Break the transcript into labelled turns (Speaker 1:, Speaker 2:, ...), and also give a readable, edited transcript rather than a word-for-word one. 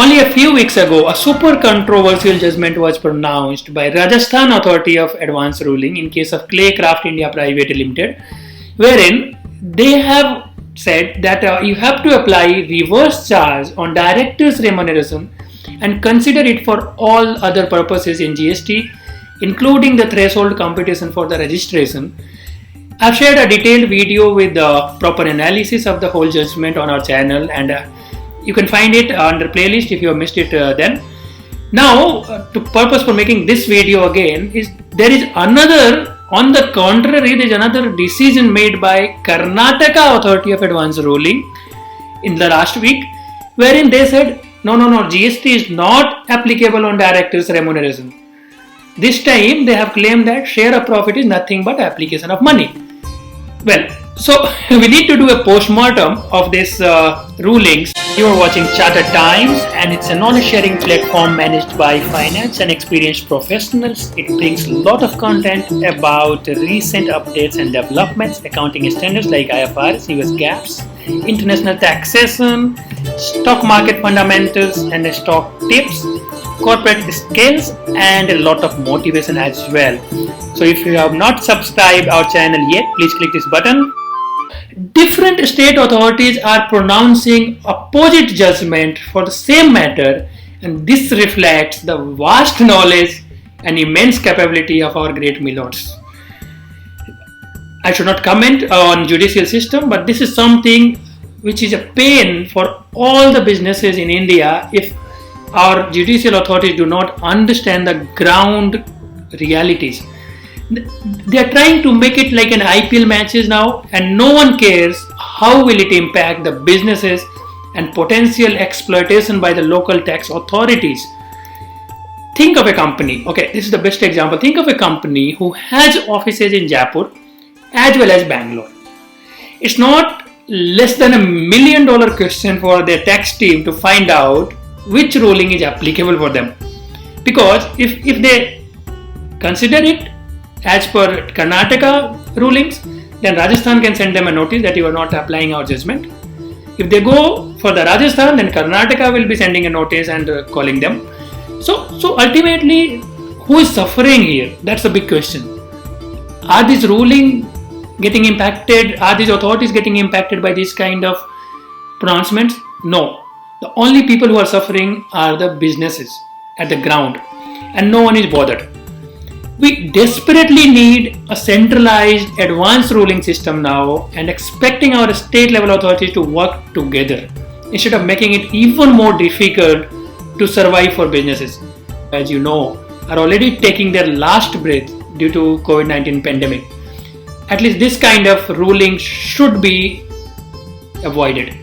Speaker 1: Only a few weeks ago, a super controversial judgment was pronounced by Rajasthan Authority of Advance Ruling in case of Claycraft India Private Limited, wherein they have said that you have to apply reverse charge on directors' remuneration and consider it for all other purposes in GST, including the threshold computation for the registration. I've shared a detailed video with the proper analysis of the whole judgment on our channel, and you can find it under playlist if you have missed it then. Now, to purpose for making this video again is there is another, on the contrary, there is another decision made by Karnataka Authority of Advance Ruling in the last week, wherein they said no, GST is not applicable on directors' remuneration. This time they have claimed that share of profit is nothing but application of money. Well, so we need to do a post-mortem of these rulings. You are watching Chartered Times, and it's a knowledge-sharing platform managed by finance and experienced professionals. It brings a lot of content about recent updates and developments, accounting standards like IFRS, US GAAPs, international taxation, stock market fundamentals and stock tips, corporate skills, and a lot of motivation as well. So if you have not subscribed our channel yet, please click this button. Different state authorities are pronouncing opposite judgment for the same matter, and this reflects the vast knowledge and immense capability of our great milords. I should not comment on judicial system, but this is something which is a pain for all the businesses in India if our judicial authorities do not understand the ground realities. They are trying to make it like an IPL matches now, and no one cares how will it impact the businesses and potential exploitation by the local tax authorities. Think of a company, okay, this is the best example. Think of a company who has offices in Jaipur as well as Bangalore. It's not less than $1 million question for their tax team to find out which ruling is applicable for them. Because if they consider it as per Karnataka rulings, then Rajasthan can send them a notice that you are not applying our judgment. If they go for the Rajasthan, then Karnataka will be sending a notice and calling them. So ultimately, who is suffering here? That's a big question. Are these rulings getting impacted? Are these authorities getting impacted by this kind of pronouncements? No. The only people who are suffering are the businesses at the ground, and no one is bothered. We desperately need a centralized advanced ruling system now, and expecting our state level authorities to work together instead of making it even more difficult to survive for businesses, as you know, are already taking their last breath due to COVID-19 pandemic. At least this kind of ruling should be avoided.